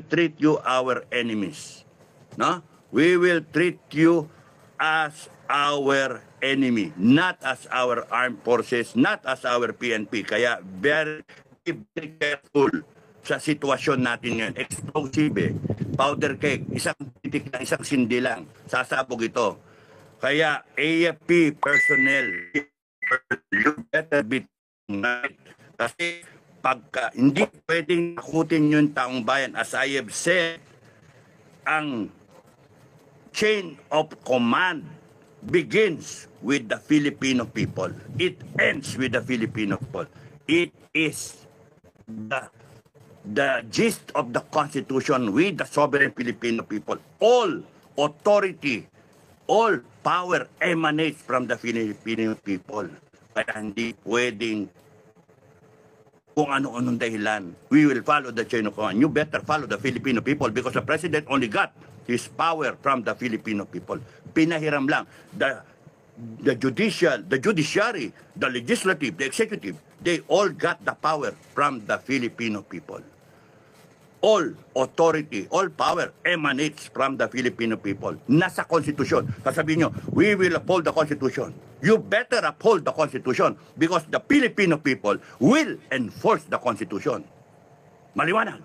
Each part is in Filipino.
treat you our enemies. No? We will treat you as our enemy, not as our armed forces, not as our PNP. Kaya very, very careful sa sitwasyon natin ngayon. Explosive eh. Powder keg, isang titik lang, isang sindi lang. Sasabog ito. Kaya AFP personnel, you better be tonight. Kasi pagka hindi pwedeng takutin yung taong bayan, as I have said, ang chain of command begins with the Filipino people. It ends with the Filipino people. It is the gist of the Constitution with the sovereign Filipino people. All authority, all power emanates from the Filipino people. Kaya hindi pwedeng kung ano-anong dahilan. We will follow the chain of command. You better follow the Filipino people because the president only got his power from the Filipino people. Pinahiram lang. The judiciary, the legislative, the executive, they all got the power from the Filipino people. All authority, all power emanates from the Filipino people. Nasa Constitution. Sasabihin nyo, we will uphold the Constitution. You better uphold the Constitution because the Filipino people will enforce the Constitution. Maliwanag.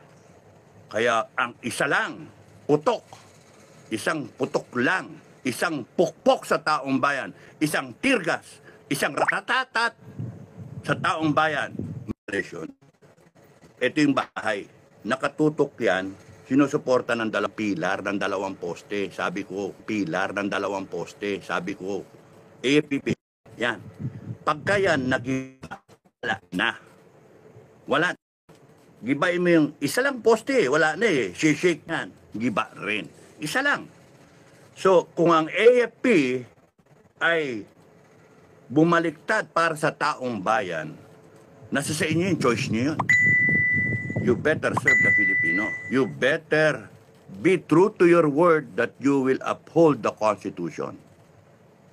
Kaya ang isa lang, putok, isang putok lang, isang pukpok sa taong bayan, isang tirgas, isang ratatatat sa taong bayan. Ito yung bahay. Nakatutok yan, sinusuporta ng pilar ng dalawang poste. Sabi ko, pilar ng dalawang poste. Sabi ko, AFP, yan. Pagka yan, wala na. Wala. Gibain mo yung, isa lang poste, wala na eh. Shake yan. Giba rin. Isa lang. So, kung ang AFP ay bumaliktad para sa taong bayan, nasa sa inyo yung choice niyo yun. You better serve the Filipino. You better be true to your word that you will uphold the Constitution.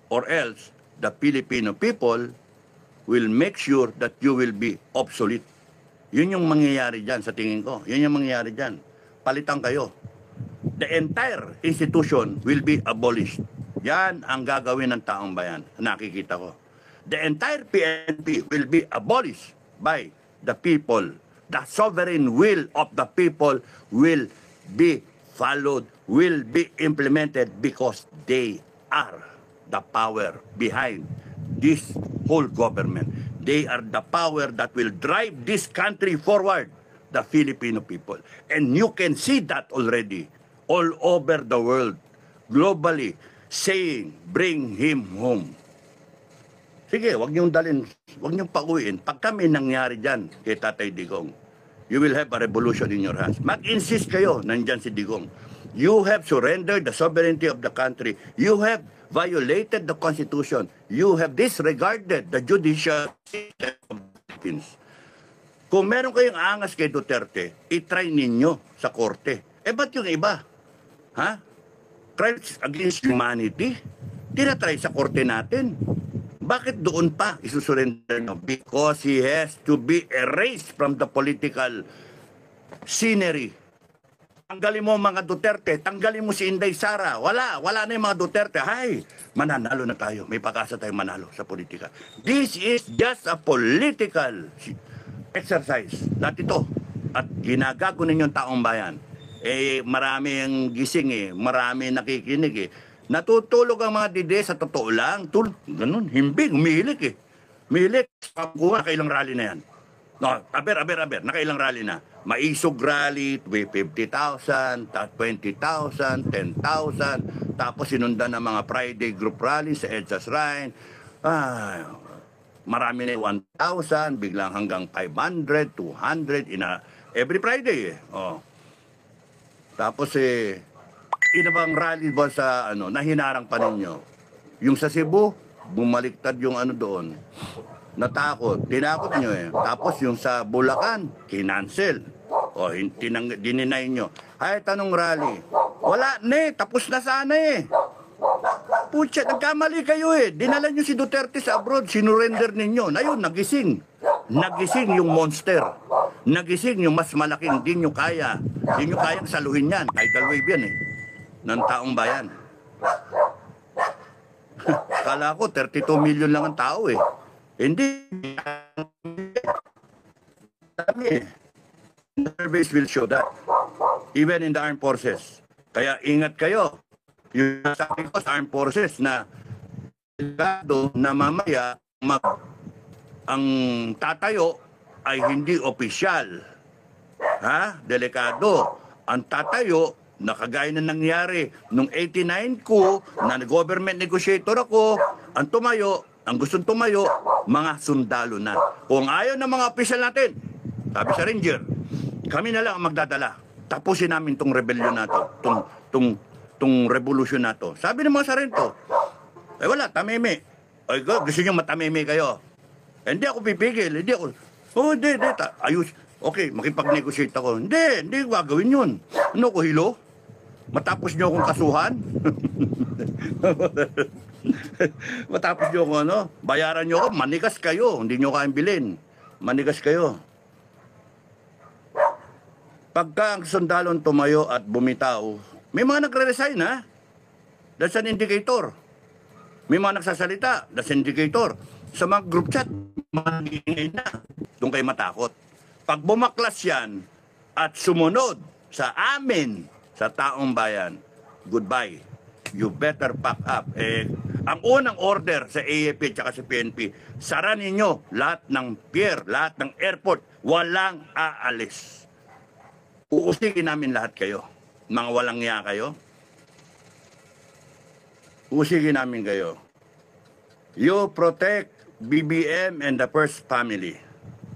Or else, the Filipino people will make sure that you will be obsolete. Yun yung mangyayari dyan sa tingin ko. Yun yung mangyayari dyan. Palitan kayo. The entire institution will be abolished. Yan ang gagawin ng taong bayan. Nakikita ko. The entire PNP will be abolished by the people. The sovereign will of the people will be followed, will be implemented because they are the power behind this whole government. They are the power that will drive this country forward, the Filipino people. And you can see that already all over the world, globally, saying, bring him home. Sige, wag niyong dalhin, wag niyong pauwiin. Pag kami nangyari dyan kay Tatay Digong, you will have a revolution in your hands. Mag-insist kayo, nandyan si Digong. You have surrendered the sovereignty of the country. You have violated the Constitution. You have disregarded the judicial system of the Philippines. Kung meron kayong angas kay Duterte, itry ninyo sa korte. Eh, ba't yung iba? Ha? Crimes against humanity? Tinatry sa korte natin. Bakit doon pa isusurrender nyo? Because he has to be erased from the political scenery. Tanggalin mo mga Duterte, tanggalin mo si Inday Sara. Wala na yung mga Duterte. Hay, mananalo na tayo. May pag-asa tayong manalo sa politika. This is just a political exercise. Lahat ito. At ginagago ninyong taong bayan. Eh, marami ang gising eh. Marami nakikinig eh. Natutulog ang mga dide sa totoo lang. Ganun, himbing, umihilik eh. Umihilik. Nakailang rally na yan. No, aber, nakailang rally na. Maisog rally, 50,000, 20,000, 10,000. Tapos sinundan ng mga Friday group rally sa EDSA Shrine. Marami na 1,000, biglang hanggang 500, 200, every Friday eh. Oh. Tapos inabang rally ba sa nahinarang pa ninyo? Yung sa Cebu, bumaliktad yung doon. Natakot, tinakot nyo eh. Tapos yung sa Bulacan, kinancel. O, dininay nyo. Ay, tanong rally. Wala na eh, tapos na sana eh. Pucha, nagkamali kayo eh. Dinala nyo si Duterte sa abroad, sinurrender ninyo. Ayun, nagising. Nagising yung monster. Nagising yung mas malaking, hindi nyo kaya. Hindi nyo kayang saluhin yan. Tidal wave yan eh. Ng taong bayan. Kala ko 32 million lang ang tao eh. Hindi. Surveys will show that. Even in the armed forces. Kaya ingat kayo. Yung sabi ko sa armed forces na na mamaya ang tatayo ay hindi opisyal. Ha? Delikado. Ang tatayo, nakagaya na nangyari nung 89 ko, na government negotiator ako, ang tumayo, ang gustong tumayo, mga sundalo na. Kung ayaw ng mga opisyal natin, sabi sa Ranger, kami na lang ang magdadala. Tapusin namin tong rebellion na to, tong revolution na to. Sabi ng mga sarento, ay wala, tameme. Ay, gusto nyo matameme kayo. Hindi ako pipigil, hindi ako, hindi, ayos. Okay, makipag-negotiate ako. Hindi gagawin yun. Ano ko, hilo? Matapos nyo akong kasuhan? Matapos nyo akong bayaran nyo ako, manigas kayo. Hindi nyo kayang bilhin. Manigas kayo. Pagka ang sundalon tumayo at bumitaw, may mga nagre-resign ha? That's an indicator. May mga nagsasalita. That's an indicator. Sa mga group chat, magiging na. Doon kayo matakot. Pag bumaklas yan at sumunod sa amin, sa taong bayan, goodbye. You better pack up. Ang unang order sa AFP at sa PNP, sara ninyo lahat ng pier, lahat ng airport, walang aalis. Uusigin namin lahat kayo. Mga walang niya kayo. Uusigin namin kayo. You protect BBM and the first family.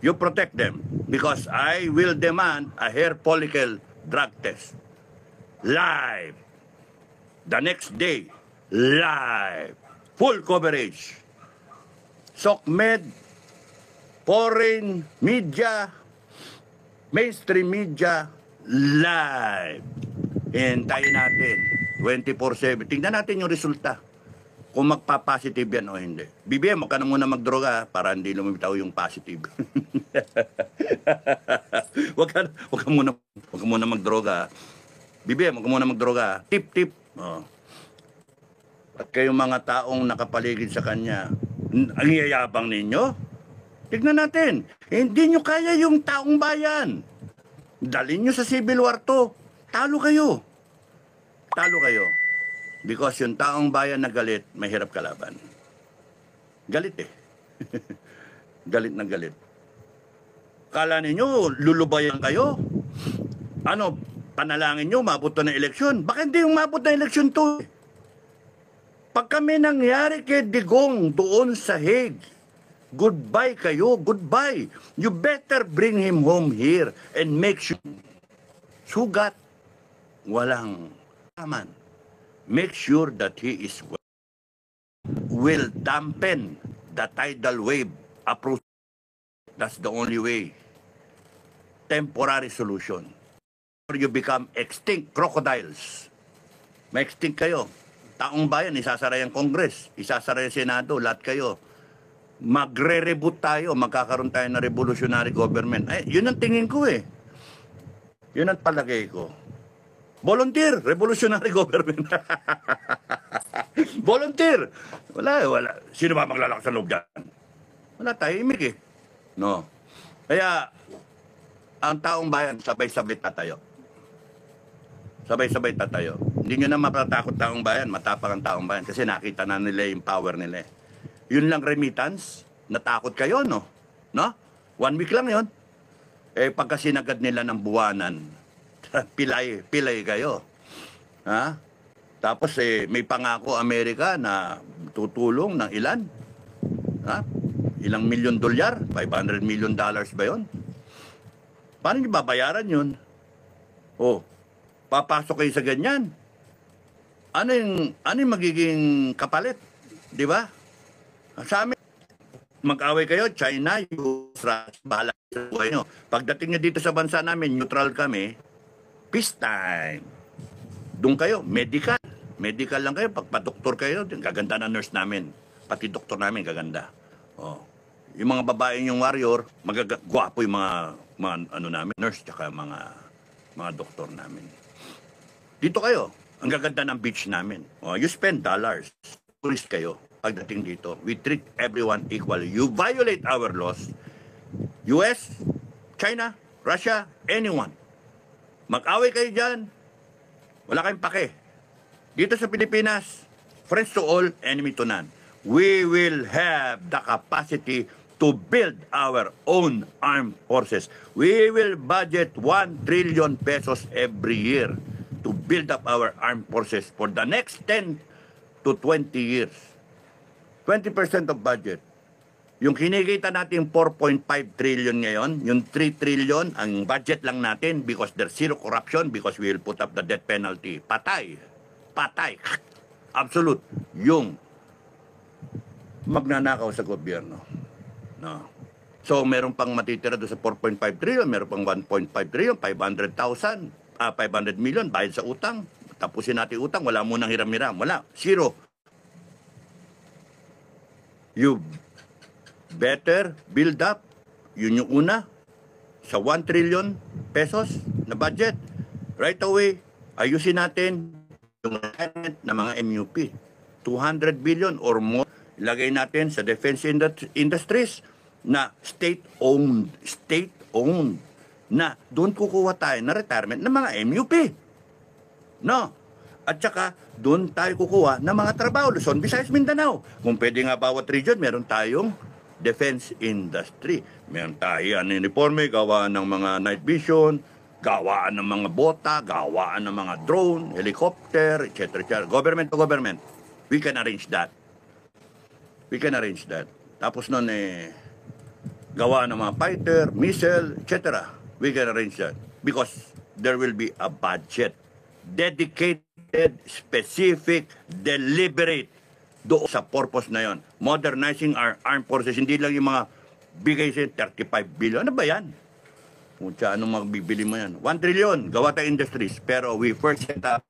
You protect them because I will demand a hair follicle drug test. Live. The next day, live. Full coverage. SOCMED, foreign media, mainstream media, live. Hintayin natin. 24/7. Tingnan natin yung resulta. Kung magpa-positive yan o hindi. BBM, huwag ka na muna magdroga para hindi lumitaw yung positive. Huwag ka muna magdroga. BBM, huwag ka muna magdroga. Tip. Oh. At kayong mga taong nakapaligid sa kanya, ang iyayabang ninyo? Tignan natin. Hindi nyo kaya yung taong bayan. Dalhin nyo sa civil war to. Talo kayo. Because yung taong bayan na galit, mahirap kalaban. Galit eh. Galit na galit. Kala ninyo, lulubayan kayo? Ano, panalangin nyo, mabot na ng eleksyon? Bakit hindi yung mabot na eleksyon to? Pag kami nangyari kay Digong doon sa Hague, goodbye kayo, goodbye. You better bring him home here and make sure sugat, walang aman. Make sure that he is will dampen the tidal wave approach. That's the only way. Temporary solution. Or you become extinct crocodiles. Ma-extinct kayo. Taong bayan, isasara yung Congress, isasara yung Senado, lahat kayo. Magre-reboot tayo, magkakaroon tayo ng revolutionary government. Ay, yun ang tingin ko eh. Yun ang palagay ko. Volunteer, revolutionary government. Volunteer. Wala. Sino ba maglalakas sa loob dyan? Wala, tahimik eh. No. Kaya, ang taong bayan, sabay-sabay tatayo. Sabay-sabay tatayo. Hindi nyo na mapatakot taong bayan, matapang ang taong bayan. Kasi nakita na nila yung power nila eh. Yun lang remittance, natakot kayo, no? 1 week lang yon. Pagka sinagad nila ng buwanan, pilay kayo. Ha? Tapos may pangako Amerika na tutulong ng ilan? Ha? Ilang $1 million? $500 million ba yon? Paano nyo babayaran yun? Papasok kayo sa ganyan. Ano yung magiging kapalit? Di ba? Sa amin, mag-away kayo, China, Russia, bahala sa buhay nyo. Pagdating nyo dito sa bansa namin, neutral kami, peace time. Doon kayo, medical. Medical lang kayo, pagpa-doktor kayo, gaganda na nurse namin. Pati doktor namin, gaganda. Yung mga babae yung warrior, magagwapo yung mga ano namin, nurse, tsaka mga mga doktor namin. Dito kayo, ang gaganda ng beach namin. You spend dollars, tourist kayo pagdating dito. We treat everyone equally. You violate our laws, US, China, Russia, anyone. Mag-away kayo dyan, wala kayong pake. Dito sa Pilipinas, friends to all, enemy to none. We will have the capacity to build our own armed forces. We will budget 1 trillion pesos every year to build up our armed forces for the next 10 to 20 years. 20% of budget. Yung kinikita natin 4.5 trillion ngayon, yung 3 trillion, ang budget lang natin because there's zero corruption, because we will put up the death penalty. Patay. Patay. Absolute. Yung magnanakaw sa gobyerno. No. So, meron pang matitira doon sa 4.5 trillion, meron pang 1.5 trillion, 500,000, 500 million bayad sa utang. Tapusin natin utang, wala munang hiram-hiram. Wala. Zero. You better build up. Yun yung una. Sa 1 trillion pesos na budget. Right away, ayusin natin yung requirement ng mga MUP. 200 billion or more ilagay natin sa defense industries na state-owned, na doon kukuha tayo na retirement ng mga MUP. No? At saka, doon tayo kukuha ng mga trabaho. Luzon, Visayas, Mindanao. Kung pwede nga bawat region, meron tayong defense industry. Meron tayo uniforme, gawaan ng mga night vision, gawaan ng mga bota, gawaan ng mga drone, helicopter, etc. Government to government. We can arrange that. We can arrange that. Tapos nun gawa ng mga fighter, missile, etc. We can arrange that. Because there will be a budget. Dedicated, specific, deliberate doon sa purpose na yon. Modernizing our armed forces. Hindi lang yung mga bigay sa 35 billion. Ano ba yan? Kung anong magbibili mo yan? 1 trillion, gawa tayo industries. Pero we first set up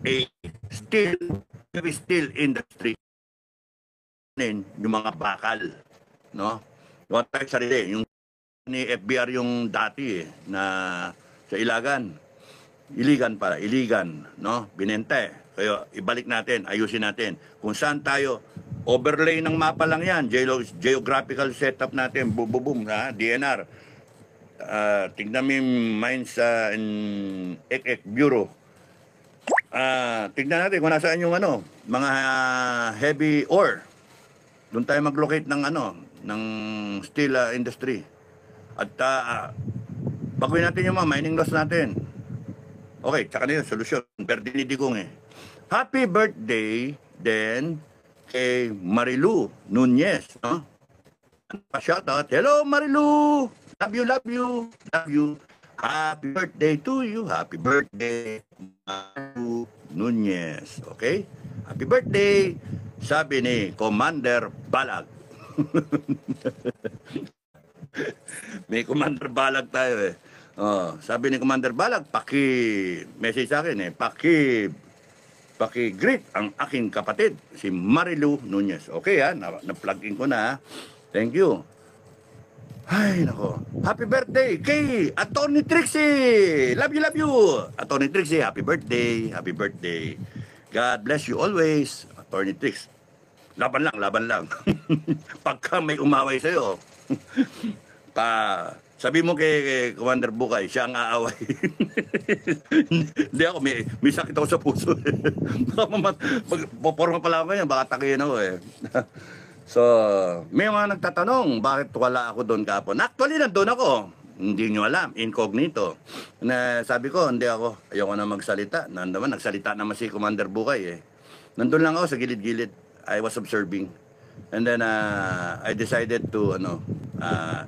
a steel industry. Yung mga bakal, no? Gawa tayo sarili. Yung ni FBR yung dati na sa Ilagan. Iligan, no? Binenta. Kaya ibalik natin, ayusin natin. Kung saan tayo, overlay ng mapa lang yan, geographical setup natin, boom, DNR. Tignan mo yung mines in ECEC Bureau. Tignan natin kung nasaan yung mga heavy ore. Doon tayo mag-locate ng ng steel industry. At baguhin natin yung mga mining laws natin. Okay, tsaka na yun, solusyon. Pero dinidigong Happy birthday then kay Marilu Nunez, no? Pa-shoutout. Hello, Marilu! Love you, love you, love you. Happy birthday to you. Happy birthday, Marilu Nunez. Okay? Happy birthday, sabi ni Commander Balag. May Commander Balag tayo sabi ni Commander Balag, message sa akin paki-greet ang aking kapatid, si Marilu Nunez. Okay na-plug in ko na. Thank you. Ay, nako. Happy birthday kay Atty. Trixie. Love you, love you. Atty. Trixie, happy birthday. Happy birthday. God bless you always, Atty. Trix. Laban lang. Pagka may umaway sa'yo, sabi mo kay Commander Bukay, siya ang aaway. Hindi ako, may sakit ako sa puso. Poporma pala ako ganyan, baka takihin ako So, may mga nagtatanong, bakit wala ako doon kapon? Actually, nandun ako. Hindi nyo alam, incognito. Na sabi ko, hindi ako, ayoko na magsalita. Nagsalita naman si Commander Bukay Nandun lang ako sa gilid-gilid. I was observing. And then I decided to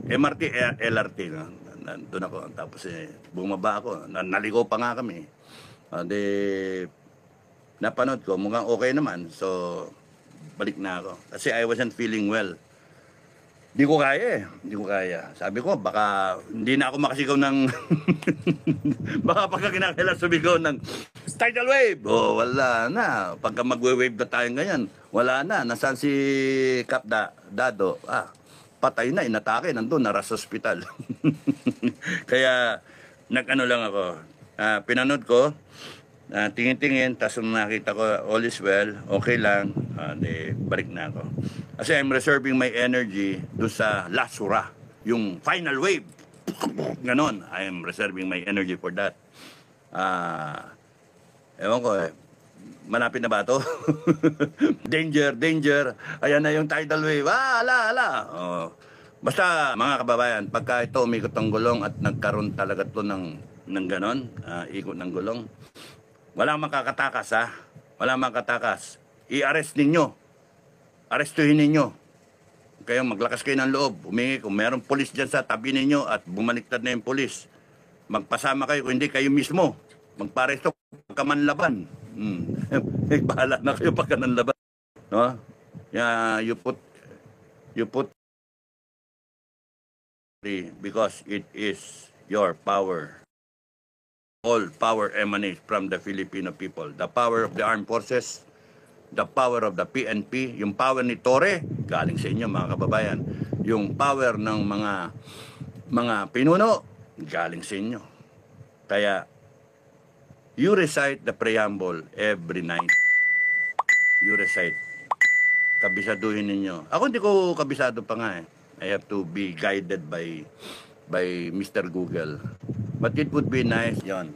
MRT, LRT, nandun ako. Tapos bumaba ako. Naligo pa nga kami. Napanood ko, mukhang okay naman. So, balik na ako. Kasi I wasn't feeling well. Hindi ko kaya. Sabi ko, baka hindi na ako makasigaw ng baka pagka kinakailan sumigaw ng tidal wave. Wala na. Pagka magwe-wave na tayo ganyan, wala na. Nasaan si Cap Dado? Patay na, inatake. Nandun, naras hospital. Kaya, nag-ano lang ako, pinanood ko, tingin-tingin, tapos nung nakita ko, all is well, okay lang, balik na ako. Kasi I'm reserving my energy doon sa last hurrah, yung final wave. Ganon, I am reserving my energy for that. Ewan ko malapit na ba ito? Danger, danger. Ayan na yung tidal wave. Ala. Oh. Basta mga kababayan, pagka ito umikot ang gulong at nagkaroon talaga ito ng ganon, ikot ng gulong, walang makakatakas ha. Walang makakatakas. I-arrest ninyo. Arestuhin ninyo. Kayo maglakas kayo ng loob. Humingi kung mayroong pulis dyan sa tabi ninyo at bumaliktad na yung pulis. Magpasama kayo kung hindi kayo mismo. Magparesto pagkamanlaban. Bahala na kayo pagkamanlaban. No? Yeah, you put because it is your power. All power emanates from the Filipino people. The power of the armed forces, the power of the PNP, yung power ni Torre, galing sa inyo mga kababayan. Yung power ng mga pinuno, galing sa inyo. Kaya, you recite the preamble every night. You recite. Kabisaduhin ninyo. Ako hindi ko kabisado pa nga eh. I have to be guided by Mr. Google. But it would be nice, yon.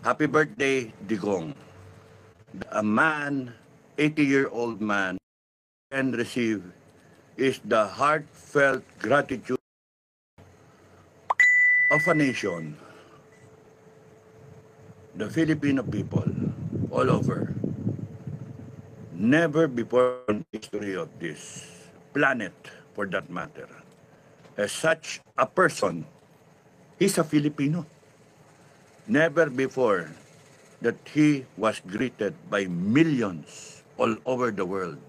Happy birthday, Digong. A man, 80-year-old man, can receive is the heartfelt gratitude of a nation, the Filipino people, all over. Never before in the history of this planet, for that matter, as such a person, he's a Filipino. Never before that he was greeted by millions all over the world.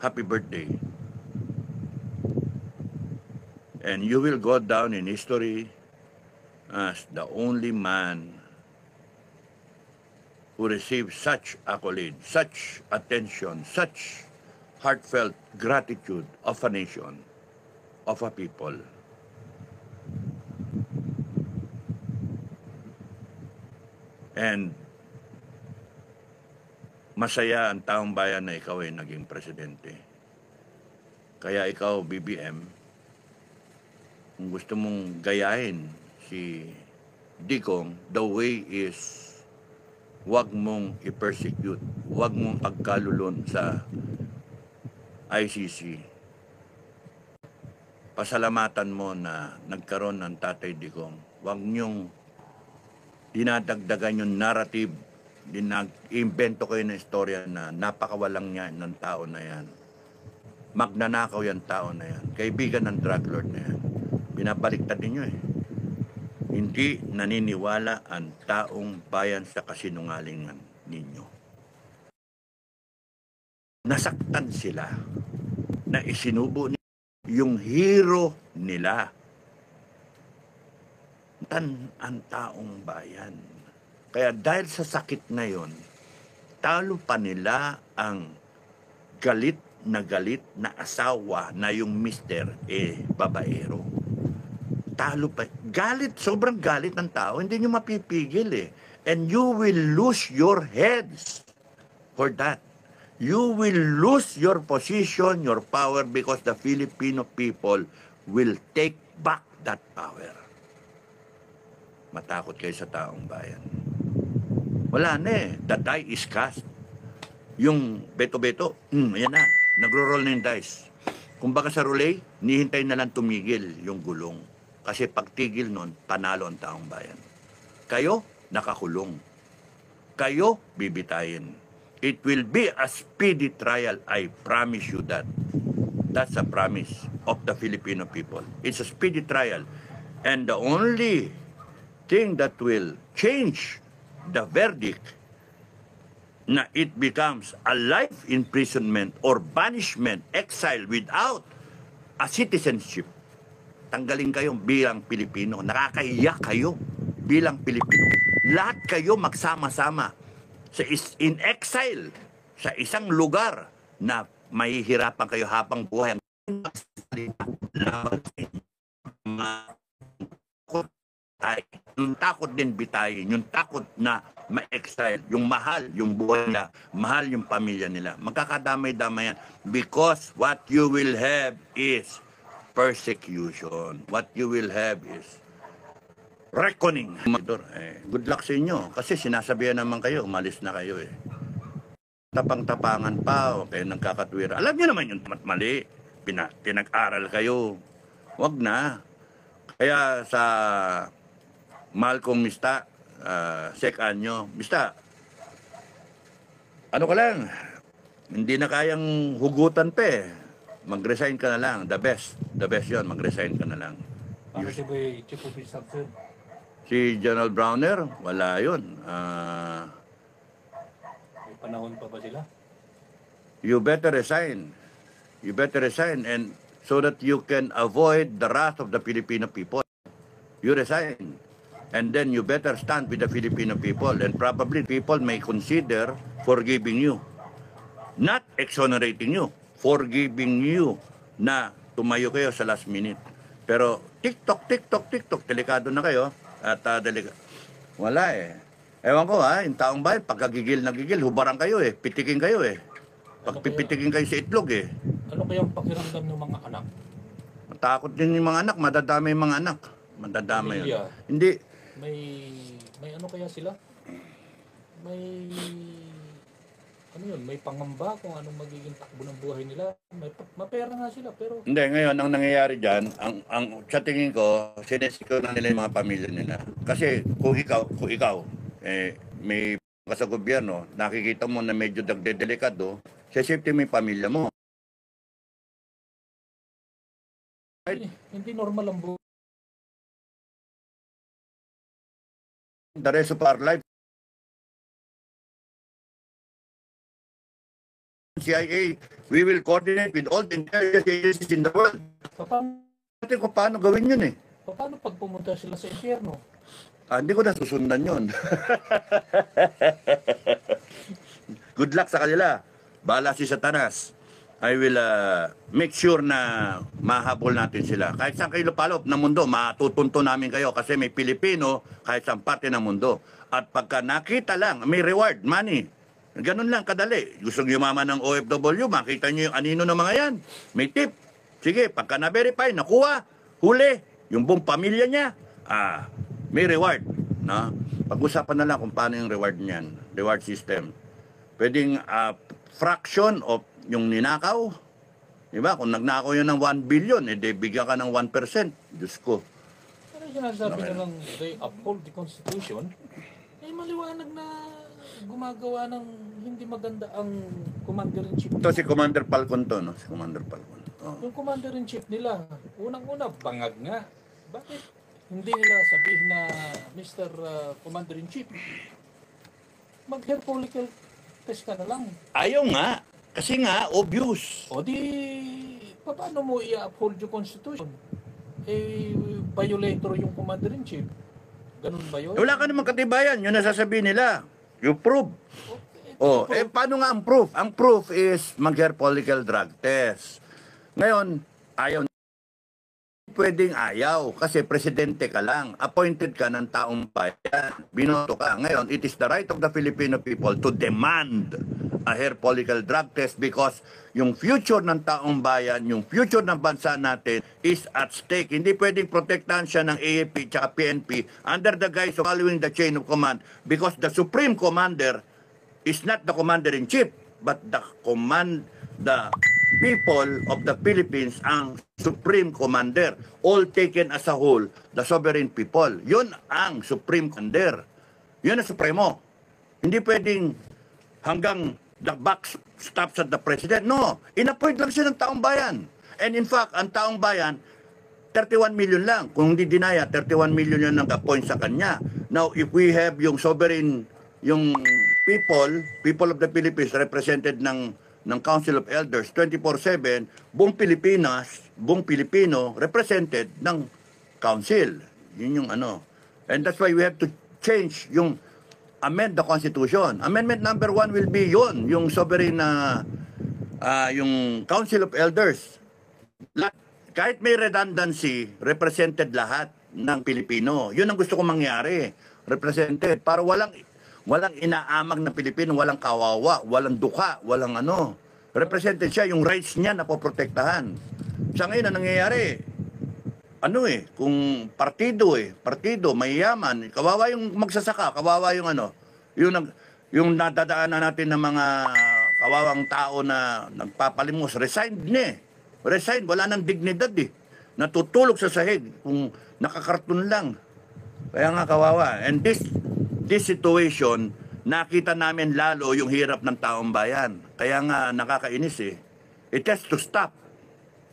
Happy birthday. And you will go down in history as the only man who received such accolade, such attention, such heartfelt gratitude of a nation, of a people. And masaya ang taong bayan na ikaw ay naging presidente. Kaya ikaw, BBM, kung gusto mong gayahin si Digong, the way is huwag mong i-persecute, huwag mong pagkalulon sa ICC. Pasalamatan mo na nagkaroon ng Tatay Digong. Huwag niyong dinadagdagan yung narrative, invento kayo ng istorya na napakawalang niya ng tao na yan. Magnanakaw yung tao na yan. Kaibigan ng drug lord na yan. Binabaliktad ninyo eh. Hindi naniniwala ang taong bayan sa kasinungalingan ninyo. Nasaktan sila na isinubo yung hero nila. Ang taong bayan. Kaya dahil sa sakit na yon, talo pa nila ang galit na asawa na yung mister babaero. Talo pa. Galit, sobrang galit ng tao. Hindi nyo mapipigil eh. And you will lose your heads for that. You will lose your position, your power, because the Filipino people will take back that power. Matakot kayo sa taong bayan. Wala na eh. The die is cast. Yung beto-beto, ayan na. Nagro-roll na yung dice. Kung baka sa roulette, nihintay na lang tumigil yung gulong. Kasi pagtigil nun, panalo ang taong bayan. Kayo, nakakulong. Kayo, bibitayin. It will be a speedy trial, I promise you that. That's a promise of the Filipino people. It's a speedy trial. And the only thing that will change the verdict na it becomes a life imprisonment or banishment, exile without a citizenship. Tanggalin kayo bilang Pilipino. Nakakahiya kayo bilang Pilipino. Lahat kayo magsama-sama in exile sa isang lugar na mahihirapan kayo habang buhay. magsalita laban sa inyo. Yung takot din bitayin, yung takot na ma-exile, yung mahal, yung buhay nila, mahal yung pamilya nila. Magkakadamay-damay yan. Because what you will have is persecution. What you will have is reckoning. Good luck sa inyo. Kasi sinasabihan naman kayo, umalis na kayo eh. Tapang-tapangan pa, okay, nagkakatwira. Alam niyo naman yung mali. Pinag-aral kayo. Wag na. Kaya sa mahal kong Mista, Sek Anyo, Mista, ano ka lang, hindi na kayang hugutan pa eh. Mag-resign ka na lang. The best yon, mag-resign ka na lang. Para si Boy Chief of Staff, sir. Si General Browner, wala yun. May panahon pa ba sila? You better resign. You better resign and so that you can avoid the wrath of the Filipino people. You resign. And then you better stand with the Filipino people. And probably people may consider forgiving you. Not exonerating you. Forgiving you na tumayo kayo sa last minute. Pero TikTok, delikado na kayo. At wala eh. Ewan ko yung taong bayan, pagkagigil na gigil, hubaran kayo eh. Pitikin kayo eh. Pagpipitikin kayo sa itlog eh. Ano kayang pakiramdam ng mga anak? Matakot din yung mga anak, madadamay yung mga anak. Madadamay yun. Pamilya. Hindi. May ano kaya sila? May may pangamba kung anong magiging takbo ng buhay nila. May mapera nga sila pero Hindi, ngayon ang nangyayari diyan, ang sa tingin ko, sinesecure na nila yung mga pamilya nila. Kasi kung ikaw may sa gobyerno, nakikita mo na medyo delikado, safety mo yung pamilya mo. hindi normal ang buhay. The rest of our life, CIA, we will coordinate with all the intelligence agencies in the world. Paano gawin yun eh? Paano pag pumunta sila sa impyerno? Hindi ko na susundan yun. Good luck sa kanila. Bahala si Satanas. I will make sure na mahabol natin sila. Kahit saan kayo lupalop ng mundo, matutunto namin kayo kasi may Pilipino kahit saan parte ng mundo. At pagka nakita lang, may reward, money. Ganun lang kadali. Gusto yumaman ng OFW, makita nyo yung anino ng mga yan. May tip. Sige, pagka na-verify, nakuha, huli, yung buong pamilya niya, may reward. No? Pag-usapan na lang kung paano yung reward niyan. Reward system. Pwedeng fraction of yung ninakaw. Diba? Kung nagnakaw yun ng 1 billion, bigyan ka ng 1%. Diyos ko. Pero sinasabi na lang, they uphold the Constitution, maliwanag na gumagawa ng hindi maganda ang Commander-in-Chief. Ito si Commander Falcon to, no? Si Commander Falcon. Oh. Yung Commander-in-Chief nila, unang-una, bangag nga. Bakit hindi nila sabihin na Mr. Commander-in-Chief, mag-hair follicle test ka na lang? Ayaw nga. Kasi nga, obvious. O di, paano mo i-uphold yung Constitution? Violator yung Commander-in-Chief. Ganun ba yun? Wala ka namang katibayan. Yun nasasabihin nila. You prove. Okay, paano nga ang proof? Ang proof is mag-hair follicle drug test. Ngayon, ayaw. Pwedeng ayaw kasi presidente ka lang. Appointed ka ng taong bayan. Binoto ka. Ngayon, it is the right of the Filipino people to demand a hair follicle drug test because yung future ng taong bayan, yung future ng bansa natin is at stake. Hindi pwedeng protektahan siya ng AFP at PNP under the guise of following the chain of command because the supreme commander is not the commander-in-chief but the people of the Philippines ang supreme commander. All taken as a whole, the sovereign people. Yun ang supreme commander. Yun ang supremo. Hindi pwedeng hanggang the buck stops at the president. No, in-appoint lang siya ng taong bayan. And in fact, ang taong bayan, 31 million lang. Kung hindi dinaya, 31 million yun nag-appoint sa kanya. Now, if we have yung sovereign, yung people of the Philippines represented ng Council of Elders 24/7, buong Pilipino represented ng Council. Yun yung ano. And that's why we have to change amend the Constitution. Amendment number 1 will be yung sovereign yung Council of Elders. Kahit may redundancy, represented lahat ng Pilipino. Yun ang gusto ko mangyari. Represented. Para walang inaamag na Pilipino, walang kawawa, walang duka, walang ano. Represented siya, yung rights niya na poprotektahan. Sa ngayon, ang nangyayari, kung partido, mayayaman, kawawa yung magsasaka, kawawa yung yung nadadaanan natin ng mga kawawang tao na nagpapalimos, resigned na eh. Resign, wala nang dignidad eh. Natutulog sa sahig kung nakakarton lang. Kaya nga kawawa. And this situation, nakita namin lalo yung hirap ng taong bayan. Kaya nga nakakainis eh. It has to stop.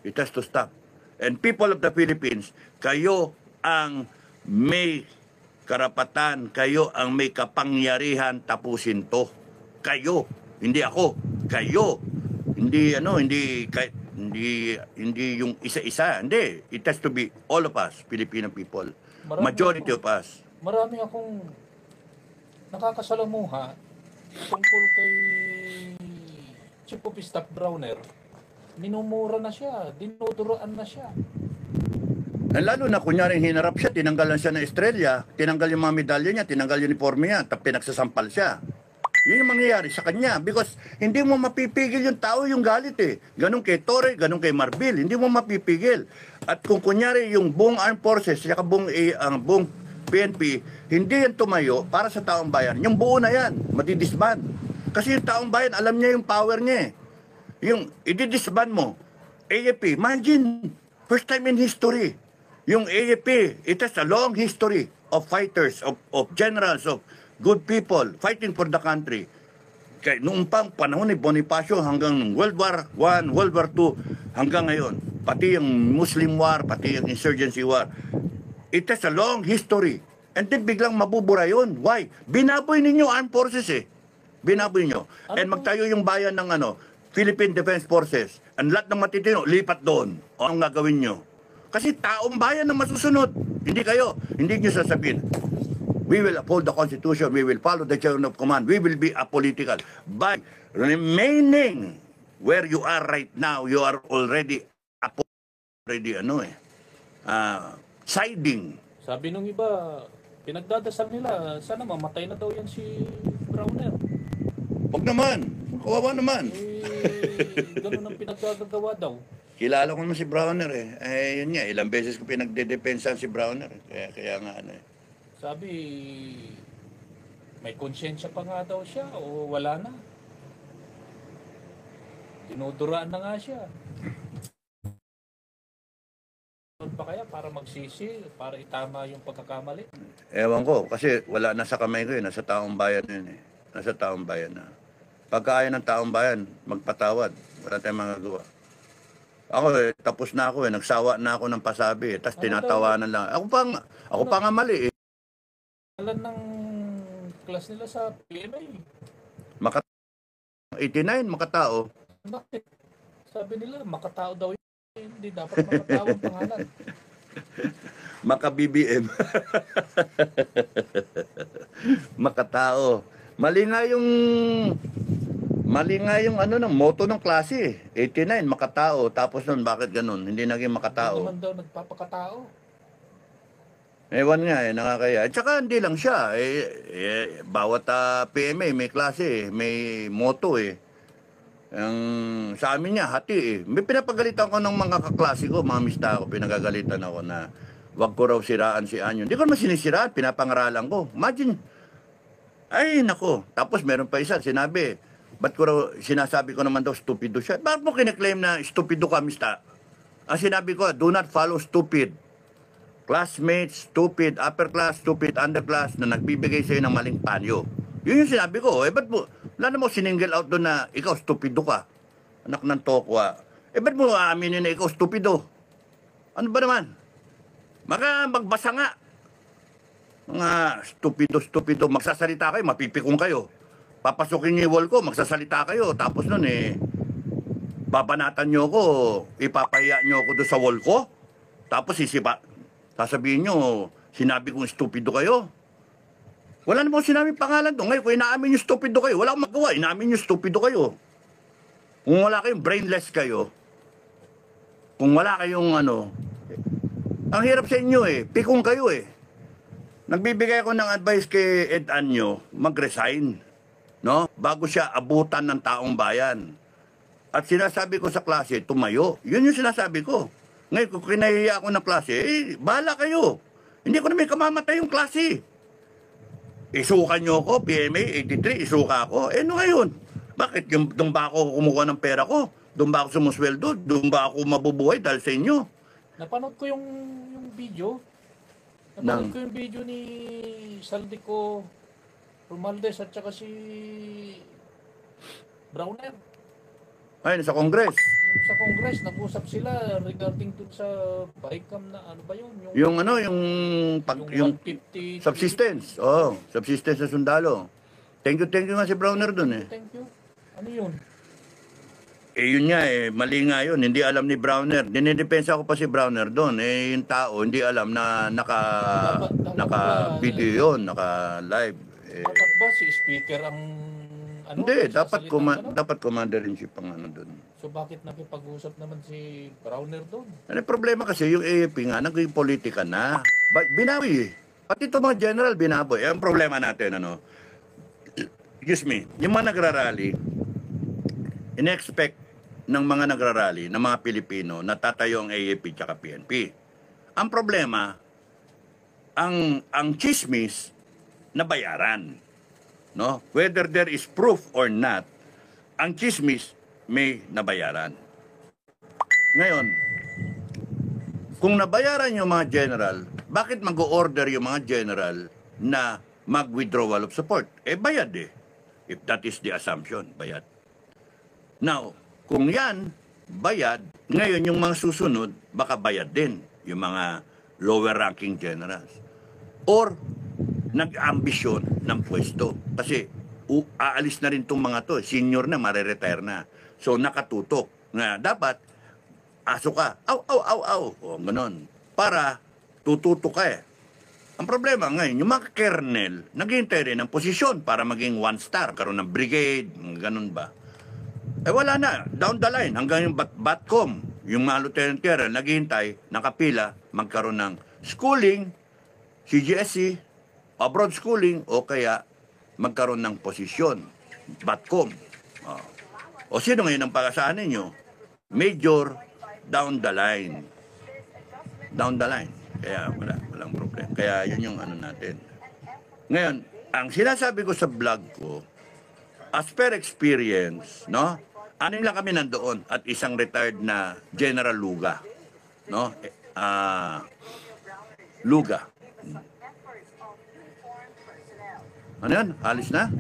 It has to stop. And people of the Philippines, kayo ang may karapatan, kayo ang may kapangyarihan tapusin to. Kayo, hindi ako. Kayo. Hindi yung isa-isa. Hindi. It has to be all of us, Filipino people. Majority of us. Marami akong nakakasalamuha tungkol kay Chief of Staff Browner. Minumura na siya, dinuduroan na siya. Lalo na kunyari hinarap siya, tinanggalan siya ng estrella, tinanggal yung mga medalya niya, tinanggal yung uniforme niya, tapos pinagsasampal siya. Yun yung mangyayari sa kanya because hindi mo mapipigil yung tao yung galit eh. Ganun kay Torre, ganun kay Marbil, hindi mo mapipigil. At kung kunyari yung buong armed forces, saka buong PNP, hindi yan tumayo para sa taong bayan. Yung buo na yan, madidisband. Kasi yung taong bayan, alam niya yung power niya eh. Yung ididisband mo, AFP, imagine, first time in history, yung AFP, it has a long history of fighters, of generals, of good people fighting for the country. Kaya noong pang panahon ni Bonifacio hanggang World War I, World War II, hanggang ngayon, pati yung Muslim War, pati yung Insurgency War, it has a long history. And then biglang mabubura yun. Why? Binaboy ninyo armed forces eh. Binaboy nyo. And magtayo yung bayan ng Philippine Defense Forces. And lahat ng matitino, lipat doon. O ang gagawin nyo? Kasi taong bayan na masusunod. Hindi kayo. Hindi nyo sasabihin. We will uphold the Constitution. We will follow the chain of command. We will be apolitical. By remaining where you are right now, you are already siding. Sabi nung iba, pinagdadasal nila, sana mamatay na daw yan si Browner. Huwag naman. Kawawa naman. Ganun ang pinagdagawa daw. Kilala ko naman si Browner eh. Yun nga, ilang beses ko pinagdedepensahan si Browner. Kaya nga Sabi, may konsensya pa nga daw siya o wala na. Dinuduraan na nga siya. Pa kaya para magsisi, para itama yung pagkakamali? Ewan ko, kasi wala na sa kamay ko nasa taong bayan yun eh. Nasa taong bayan na. Pagkaya ng taong bayan, magpatawad. Wala tayong magagawa. Ako tapos na ako nagsawa na ako ng pasabi tapos tinatawanan lang. Ako pa nga mali eh. Alam ng class nila sa PMA. 89, makatao. Bakit? Sabi nila, makatao daw yun. Hindi dapat makatao ang pangalan. Maka-BBM. Makatao. Mali nga yung ng moto ng klase. 89, makatao. Tapos nun, bakit ganun? Hindi naging makatao. Hindi naman daw nagpapakatao. Ewan nga nakakaya. At saka hindi lang siya. Bawat PMA may klase may moto sa amin niya, hati May pinapagalitan ko ng mga kaklase ko, mga mista ko, pinagagalitan ako na wag ko raw siraan si Anyon. Hindi ko naman sinisiraan, pinapangaralan ko. Imagine. Ay, nako. Tapos meron pa isa, sinabi, ba't ko raw, sinasabi ko naman daw, stupido siya. Bakit mo kiniklaim na stupido ka, mista? Ang sinabi ko, do not follow stupid. Classmates, stupid, upper class, stupid, underclass na nagbibigay sa'yo ng maling panyo. Yun yung sinabi ko. Ba't mo, wala mo sininggle out doon na ikaw stupido ka. Anak ng tokwa. Ba't mo aaminin na ikaw stupido? Ano ba naman? Magbasa nga. Mga stupido, magsasalita kayo, mapipikong kayo. Papasukin niyo yung wall ko, magsasalita kayo. Tapos nun babanatan niyo ko, ipapahiya niyo ako doon sa wall ko. Tapos sasabihin nyo, sinabi kong stupido kayo. Wala namang sinabing pangalan doon. Ngayon, kung inaamin nyo stupido kayo, wala akong magawa. Inaamin nyo stupido kayo. Kung wala kayong brainless kayo, kung wala kayong ano, ang hirap sa inyo eh, pikong kayo eh. Nagbibigay ako ng advice kay Ed Anyo, mag-resign, no? Bago siya abutan ng taong bayan. At sinasabi ko sa klase, tumayo. Yun yung sinasabi ko. Ngayon, kung kinahiya ako ng klase, bahala kayo. Hindi ko naman kamamatay yung klase. Isuka nyo ako, PMA 83, isuka ako. Ano ngayon? Bakit? Doon ba ako kumukuha ng pera ko? Doon ba ako sumusweldo? Doon ba ako mabubuhay dahil sa inyo? Napanood ko yung video. Napanood ko yung video ni Saldico Romualdez at saka si Browner. Ayun, sa Congress. Yung sa Congress, nag-usap sila regarding dun sa BICAM na ano ba yun? Yung ano, yung yung 150 subsistence. Oh, subsistence sa sundalo. Thank you nga si Browner dun eh. Thank you. Ano yun? Yun nga eh, mali nga yun. Hindi alam ni Browner. Dinidepensa ko pa si Browner doon. Yung tao, hindi alam na naka-video yun, naka-live. Dapat ba si speaker ang ano? Hindi, nagsasalita dapat commander-in-chief ang ano doon. So bakit nakipag-usap naman si Browner doon? Ano yung problema kasi, yung AFP nga, naging politika na. Binawi eh. Pati ito mga general, binaboy. Ang problema natin, ano, excuse me, yung mga nagrarally, in-expect ng mga nagrarally, ng mga Pilipino, na tatayo ang AFP tsaka PNP. Ang problema, ang chismis, nabayaran. No? Whether there is proof or not, ang chismis may nabayaran. Ngayon, kung nabayaran yung mga general, bakit mag-o-order yung mga general na mag-withdrawal of support? Bayad eh. If that is the assumption, bayad. Now, kung yan, bayad, ngayon yung mga susunod, baka bayad din yung mga lower ranking generals. Or, nag-ambisyon ng pwesto. Kasi, aalis na rin itong mga to. Senior na, mariretire na. So, nakatutok na dapat, aso ka, aw. O, ganun. Para, tututok ka eh. Ang problema ngayon, yung mga kernel, naghihintay rin ng posisyon para maging one star, karoon ng brigade, ganun ba? Wala na. Down the line. Hanggang yung BATCOM, yung mga lieutenant colonel, naghihintay, nakapila, magkaroon ng schooling, CGSC, abroad schooling, o kaya magkaroon ng posisyon. BATCOM. O sino ngayon ang pag-asahan ninyo? Major, down the line. Down the line. Kaya walang problema. Kaya yun yung ano natin. Ngayon, ang sinasabi ko sa vlog ko, as per experience, no? Anim lang kami nandoon at isang retired na General Luga. No? Luga. Ano yan? Alis na?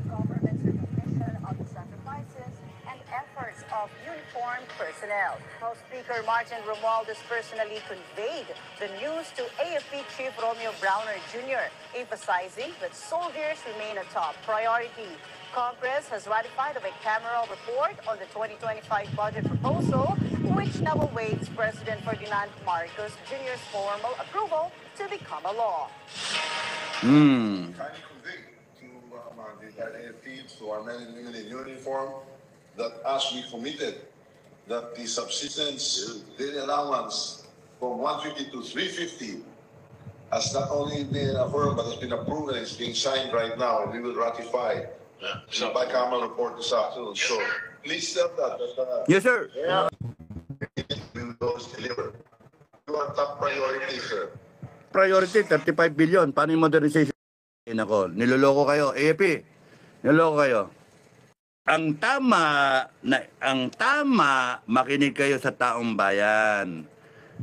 Personnel. House Speaker Martin Romualdez personally conveyed the news to AFP Chief Romeo Browner Jr., emphasizing that soldiers remain a top priority. Congress has ratified a bicameral report on the 2025 budget proposal, which now awaits President Ferdinand Marcos Jr.'s formal approval to become a law. Kindly convey to the AFP, to our men and women in uniform, that as we committed, that the subsistence daily allowance from 150 to 350 has not only been affirmed but has been approved and is being signed right now, and we will ratify the bicameral report this afternoon. So please tell that Yes, sir. we will deliver. You are top priority, sir. Priority, 35 billion. Paano yung modernization? Nako, niloloko kayo. AFP, niloloko kayo. Ang tama, makinig kayo sa taong bayan.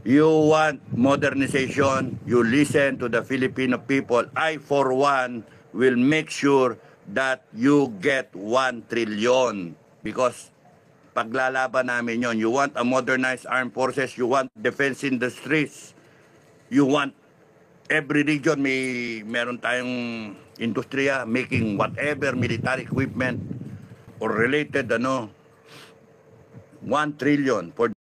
You want modernization, you listen to the Filipino people. I, for one, will make sure that you get 1 trillion. Because paglalaban namin yon, you want a modernized armed forces, you want defense industries, you want every region meron tayong industriya making whatever military equipment or related 1 trillion for